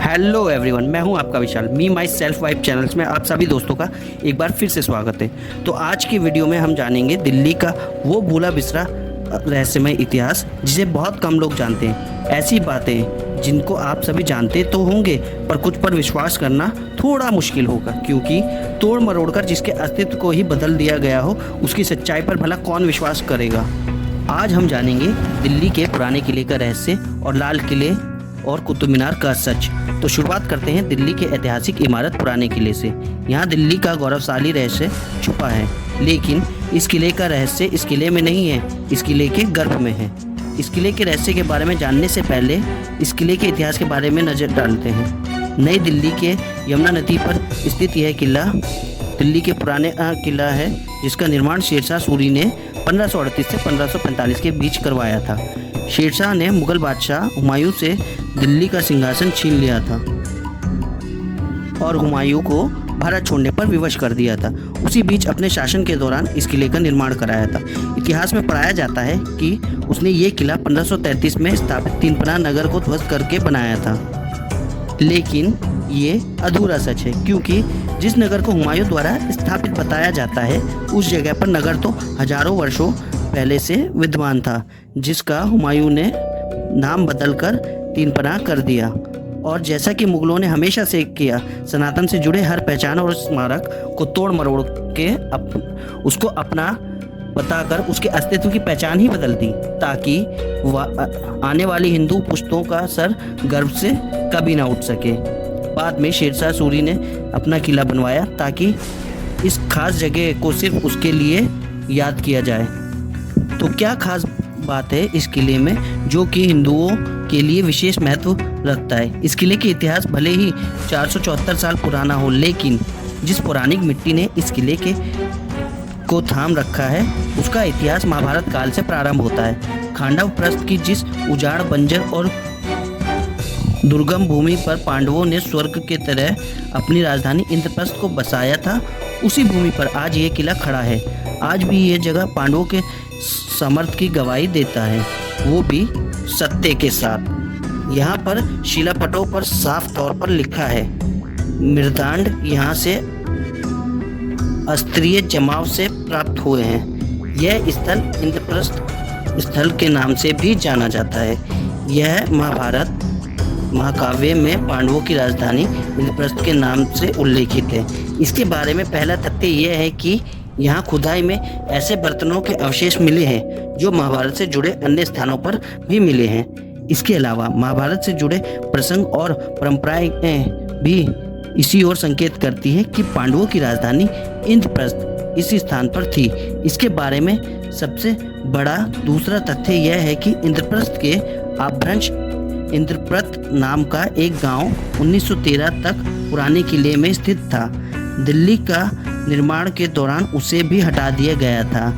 Hello everyone, मैं हूं आपका विशाल। मी माई सेल्फ वाइब चैनल्स में आप सभी दोस्तों का एक बार फिर से स्वागत है। तो आज की वीडियो में हम जानेंगे दिल्ली का वो भूला बिसरा रहस्यमय इतिहास जिसे बहुत कम लोग जानते हैं। ऐसी बातें जिनको आप सभी जानते तो होंगे पर कुछ पर विश्वास करना थोड़ा मुश्किल होगा, क्योंकि तोड़ मरोड़ कर जिसके अस्तित्व को ही बदल दिया गया हो उसकी सच्चाई पर भला कौन विश्वास करेगा। आज हम जानेंगे दिल्ली के पुराने किले का रहस्य और लाल किले और कुतुब मीनार का सच। तो शुरुआत करते हैं दिल्ली के ऐतिहासिक इमारत पुराने किले से। यहाँ दिल्ली का गौरवशाली रहस्य छुपा है, लेकिन इस किले का रहस्य इस किले में नहीं है, इस किले के गर्भ में है। इस किले के रहस्य के बारे में जानने से पहले इस किले के इतिहास के बारे में नज़र डालते हैं। नई दिल्ली के यमुना नदी पर स्थित यह किला दिल्ली के पुराने किला है, जिसका निर्माण शेरशाह सूरी ने 1538 से 1545 के बीच करवाया था। शेरशाह ने मुगल बादशाह हुमायूं से दिल्ली का सिंहासन छीन लिया था और हुमायूं को भारत छोड़ने पर विवश कर दिया था। उसी बीच अपने शासन के दौरान इस किले का निर्माण कराया था। इतिहास में पढ़ाया जाता है कि उसने ये किला 1533 में स्थापित तीनपना नगर को ध्वस्त करके बनाया था, लेकिन ये अधूरा सच है, क्योंकि जिस नगर को हुमायूं द्वारा स्थापित बताया जाता है उस जगह पर नगर तो हजारों वर्षों पहले से विद्यमान था, जिसका हुमायूं ने नाम बदलकर तीनपना कर दिया। और जैसा कि मुगलों ने हमेशा से किया, सनातन से जुड़े हर पहचान और स्मारक को तोड़ मरोड़ के उसको अपना बताकर उसके अस्तित्व की पहचान ही बदल दी, ताकि आने वाली हिंदू पुश्तों का सर गर्व से कभी ना उठ सके। बाद में शेरशाह सूरी ने अपना किला बनवाया ताकि इस खास जगह को सिर्फ उसके लिए याद किया जाए। तो क्या खास बात है इस किले में जो कि हिंदुओं के लिए विशेष महत्व रखता है? इस किले के इतिहास भले ही 474 साल पुराना हो, लेकिन जिस पौराणिक मिट्टी ने इस किले को थाम रखा है उसका इतिहास महाभारत काल से प्रारंभ होता है। खांडव प्रस्थ की जिस उजाड़, बंजर और दुर्गम भूमि पर पांडवों ने स्वर्ग के तरह अपनी राजधानी इंद्रप्रस्थ को बसाया था, उसी भूमि पर आज ये किला खड़ा है। आज भी ये जगह पांडवों के सामर्थ्य की गवाही देता है, वो भी सत्य के साथ। यहाँ पर शिलापटों पर साफ तौर पर लिखा है, मृदांड यहाँ से अस्त्रीय जमाव से प्राप्त हुए हैं। यह स्थल इंद्रप्रस्थ स्थल के नाम से भी जाना जाता है। यह महाभारत महाकाव्य में पांडवों की राजधानी इंद्रप्रस्थ के नाम से उल्लेखित है। इसके बारे में पहला तथ्य यह है कि यहाँ खुदाई में ऐसे बर्तनों के अवशेष मिले हैं जो महाभारत से जुड़े अन्य स्थानों पर भी मिले हैं। इसके अलावा महाभारत से जुड़े प्रसंग और परंपराएं भी इसी ओर संकेत करती है कि पांडवों की राजधानी इंद्रप्रस्थ इसी स्थान पर थी। इसके बारे में सबसे बड़ा दूसरा तथ्य यह है कि इंद्रप्रस्थ के अपभ्रंश इंद्रप्रस्थ नाम का एक गांव 1913 तक पुराने किले में स्थित था। दिल्ली का निर्माण के दौरान उसे भी हटा दिया गया था।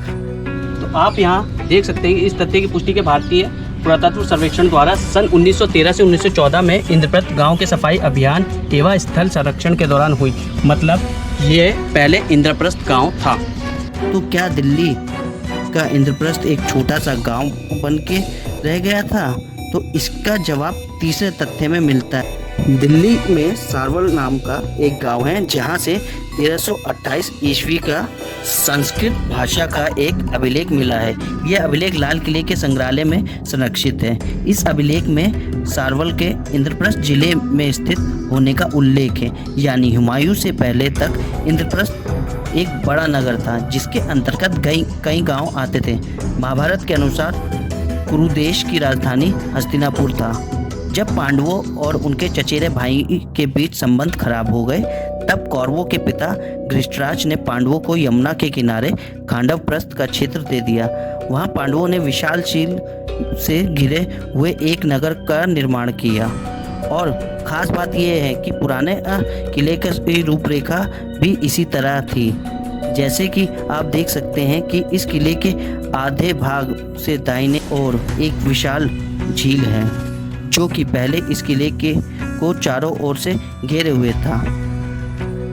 तो आप यहाँ देख सकते हैं कि इस तथ्य की पुष्टि के भारतीय पुरातत्व सर्वेक्षण द्वारा सन 1913 से 1914 में इंद्रप्रस्थ गांव के सफाई अभियान एवं स्थल संरक्षण के दौरान हुई। मतलब ये पहले इंद्रप्रस्थ गांव था। तो क्या दिल्ली का इंद्रप्रस्थ एक छोटा सा गांव बन के रह गया था? तो इसका जवाब तीसरे तथ्य में मिलता है। दिल्ली में सारवल नाम का एक गांव है, जहां से 1328 ईस्वी का संस्कृत भाषा का एक अभिलेख मिला है। यह अभिलेख लाल किले के संग्रहालय में संरक्षित है। इस अभिलेख में सारवल के इंद्रप्रस्थ जिले में स्थित होने का उल्लेख है, यानी हुमायूं से पहले तक इंद्रप्रस्थ एक बड़ा नगर था जिसके अंतर्गत कई गांव आते थे। महाभारत के अनुसार कुरुदेश की राजधानी हस्तिनापुर था। जब पांडवों और उनके चचेरे भाई के बीच संबंध खराब हो गए, तब कौरवों के पिता धृतराष्ट्र ने पांडवों को यमुना के किनारे खांडव प्रस्थ का क्षेत्र दे दिया। वहां पांडवों ने विशाल झील से घिरे हुए एक नगर का निर्माण किया। और खास बात यह है कि पुराने किले की रूपरेखा भी इसी तरह थी। जैसे कि आप देख सकते हैं कि इस किले के आधे भाग से दाहिने ओर एक विशाल झील है, जो कि पहले इस किले को चारों ओर से घेरे हुए था।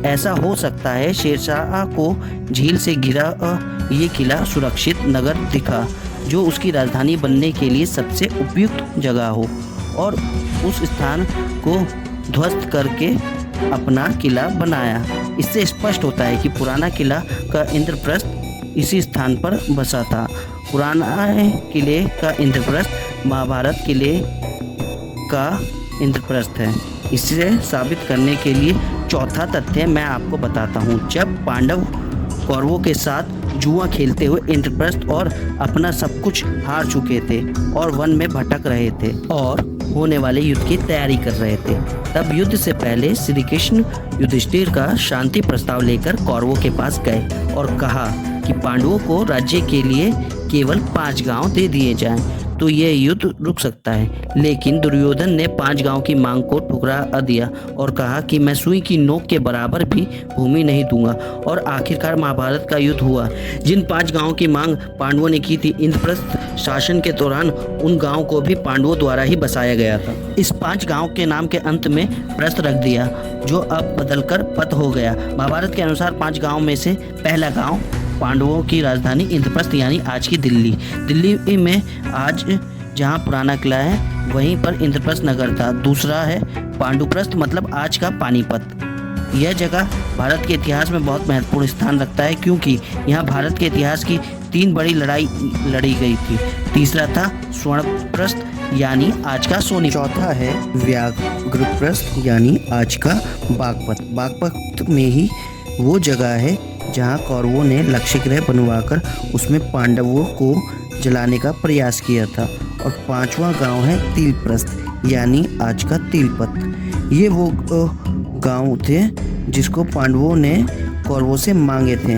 ऐसा हो सकता है शेरशाह को झील से घिरा ये किला सुरक्षित नगर दिखा, जो उसकी राजधानी बनने के लिए सबसे उपयुक्त जगह हो, और उस स्थान को ध्वस्त करके अपना किला बनाया। इससे स्पष्ट होता है कि पुराना किला का इंद्रप्रस्थ इसी स्थान पर बसा था। पुराना किले का इंद्रप्रस्थ महाभारत किले का इंद्रप्रस्थ है। इसे साबित करने के लिए चौथा तथ्य मैं आपको बताता हूँ। जब पांडव कौरवों के साथ जुआ खेलते हुए इंद्रप्रस्थ और अपना सब कुछ हार चुके थे और वन में भटक रहे थे और होने वाले युद्ध की तैयारी कर रहे थे, तब युद्ध से पहले श्री कृष्ण युधिष्ठिर का शांति प्रस्ताव लेकर कौरवों के पास गए और कहा कि पांडवों को राज्य के लिए केवल 5 गांव दे दिए जाएं तो यह युद्ध रुक सकता है। लेकिन दुर्योधन ने 5 गांव की मांग को ठुकरा दिया और कहा कि मैं सुई की नोक के बराबर भी भूमि नहीं दूंगा। और आखिरकार महाभारत का युद्ध हुआ। जिन 5 गांवों की मांग पांडवों ने की थी, इंद्रप्रस्थ शासन के दौरान उन गाँव को भी पांडवों द्वारा ही बसाया गया था। इस 5 गाँव के नाम के अंत में प्रस्थ रख दिया, जो अब बदलकर पत हो गया। महाभारत के अनुसार 5 गाँव में से पहला गाँव पांडवों की राजधानी इंद्रप्रस्थ यानी आज की दिल्ली। दिल्ली में आज जहां पुराना किला है वहीं पर इंद्रप्रस्थ नगर था। दूसरा है पांडुप्रस्थ मतलब आज का पानीपत। यह जगह भारत के इतिहास में बहुत महत्वपूर्ण स्थान रखता है क्योंकि यहाँ भारत के इतिहास की 3 बड़ी लड़ाई लड़ी गई थी। तीसरा था स्वर्णप्रस्थ यानी आज का सोनी। चौथा है व्याघ्रप्रस्थ यानी आज का बागपत। बागपत में ही वो जगह है जहां कौरवों ने लक्ष्यगृह बनवाकर उसमें पांडवों को जलाने का प्रयास किया था। और 5वां गांव है तिलप्रस्थ यानी आज का तिलपत। ये वो गांव थे जिसको पांडवों ने कौरवों से मांगे थे।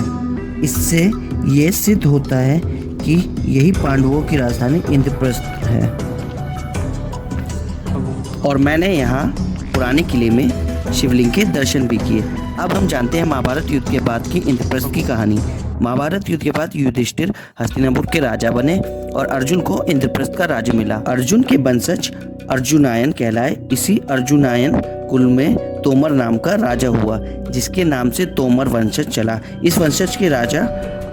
इससे ये सिद्ध होता है कि यही पांडवों की राजधानी इंद्रप्रस्थ है। और मैंने यहाँ पुराने किले में शिवलिंग के दर्शन भी किए। अब हम जानते हैं महाभारत युद्ध के बाद की इंद्रप्रस्थ की कहानी। महाभारत युद्ध के बाद युधिष्ठिर हस्तिनापुर के राजा बने और अर्जुन को इंद्रप्रस्थ का राज्य मिला। अर्जुन के वंशज अर्जुनायन कहलाए। इसी अर्जुनायन कुल में तोमर नाम का राजा हुआ, जिसके नाम से तोमर वंशज चला। इस वंशज के राजा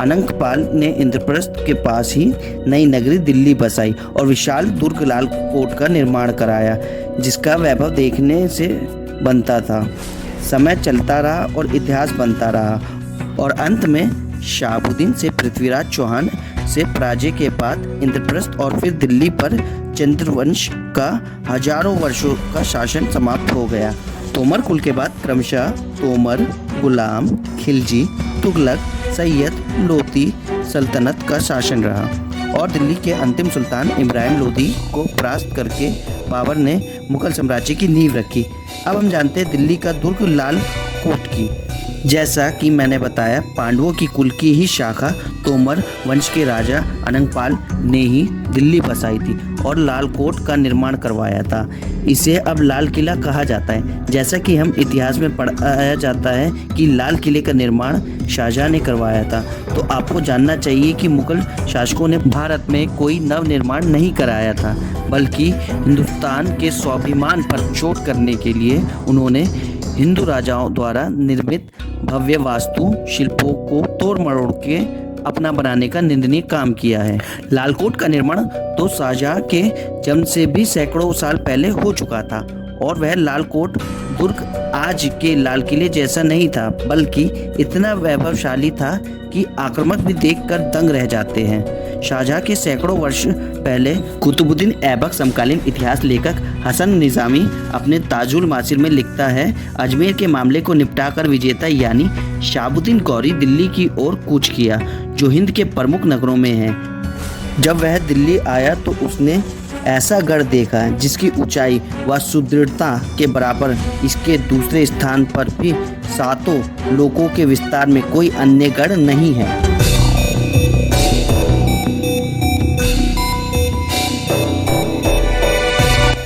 अनंगपाल ने इंद्रप्रस्थ के पास ही नई नगरी दिल्ली बसाई और विशाल दुर्ग लाल कोट का निर्माण कराया, जिसका वैभव देखने से बनता था। समय चलता रहा और इतिहास बनता रहा और अंत में शाहबुद्दीन से पृथ्वीराज चौहान से पराजय के बाद इंद्रप्रस्थ और फिर दिल्ली पर चंद्रवंश का हजारों वर्षों का शासन समाप्त हो गया। तोमर कुल के बाद क्रमशः तोमर, गुलाम, खिलजी, तुगलक, सैयद, लोधी सल्तनत का शासन रहा और दिल्ली के अंतिम सुल्तान इब्राहिम लोधी को परास्त करके बाबर ने मुगल साम्राज्य की नींव रखी। अब हम जानते हैं दिल्ली का दुर्ग लाल कोट की। जैसा कि मैंने बताया, पांडवों की कुल की ही शाखा तोमर वंश के राजा अनंगपाल ने ही दिल्ली बसाई थी और लाल कोट का निर्माण करवाया था। इसे अब लाल किला कहा जाता है। जैसा कि हम इतिहास में पढ़ाया जाता है कि लाल किले का निर्माण शाहजहां ने करवाया था, तो आपको जानना चाहिए कि मुगल शासकों ने भारत में कोई नव निर्माण नहीं कराया था, बल्कि हिंदुस्तान के स्वाभिमान पर चोट करने के लिए उन्होंने हिंदू राजाओं द्वारा निर्मित भव्य वास्तु शिल्पों को तोड़ मरोड़ के अपना बनाने का निंदनीय काम किया है। लालकोट का निर्माण तो शाहजहां के जन्म से भी सैकड़ों साल पहले हो चुका था और वह लालकोट दुर्ग आज के लाल किले जैसा नहीं था, बल्कि इतना वैभवशाली था कि आक्रामक भी देखकर दंग रह जाते हैं। शाहजहां के सैकड़ों वर्ष पहले कुतुबुद्दीन ऐबक समकालीन इतिहास लेखक हसन निजामी अपने ताजुल मासिर में लिखता है, अजमेर के मामले को निपटाकर विजेता यानी शाहबुद्दीन गौरी दिल्ली की ओर कूच किया, जो हिंद के प्रमुख नगरों में है। जब वह दिल्ली आया तो उसने ऐसा गढ़ देखा जिसकी ऊंचाई व सुदृढ़ता के बराबर इसके दूसरे स्थान पर भी 7 लोकों के विस्तार में कोई अन्य गढ़ नहीं है।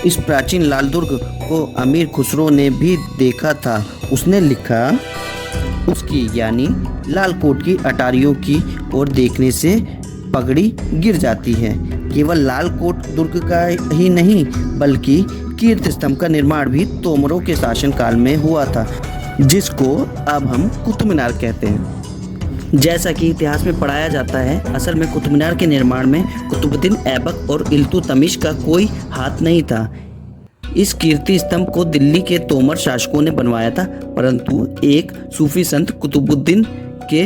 इस प्राचीन लाल दुर्ग को अमीर खुसरो ने भी देखा था। उसने लिखा, उसकी यानी लाल कोट की अटारियों की ओर देखने से पगड़ी गिर जाती है। केवल लाल कोट दुर्ग का ही नहीं, बल्कि कीर्ति स्तंभ का निर्माण भी तोमरों के शासनकाल में हुआ था, जिसको अब हम कुतुब मीनार कहते हैं। जैसा कि इतिहास में पढ़ाया जाता है, असल में कुतुब मीनार के निर्माण में कुतुबुद्दीन ऐबक और इल्तुतमिश का कोई हाथ नहीं था। इस कीर्ति स्तंभ को दिल्ली के तोमर शासकों ने बनवाया था, परंतु एक सूफी संत कुतुबुद्दीन के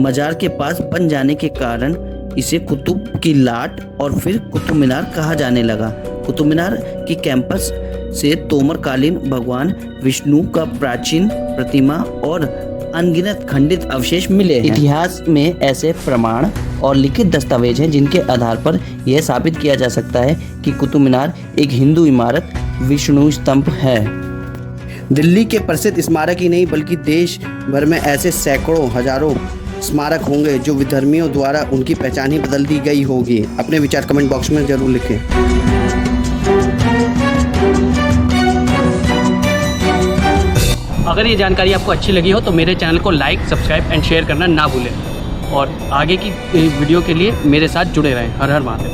मजार के पास बन जाने के कारण इसे कुतुब की लाट और फिर कुतुब मीनार कहा जाने लगा। कुतुब मीनार की कैंपस से तोमरकालीन भगवान विष्णु का प्राचीन प्रतिमा और अनगिनत खंडित अवशेष मिले हैं। इतिहास में ऐसे प्रमाण और लिखित दस्तावेज हैं जिनके आधार पर यह साबित किया जा सकता है कि कुतुब मीनार एक हिंदू इमारत विष्णु स्तंभ है। दिल्ली के प्रसिद्ध स्मारक ही नहीं बल्कि देश भर में ऐसे सैकड़ों हजारों स्मारक होंगे जो विधर्मियों द्वारा उनकी पहचान ही बदल दी गई होगी। अपने विचार कमेंट बॉक्स में जरूर लिखें। अगर ये जानकारी आपको अच्छी लगी हो तो मेरे चैनल को लाइक, सब्सक्राइब एंड शेयर करना ना भूलें और आगे की वीडियो के लिए मेरे साथ जुड़े रहें। हर हर महादेव।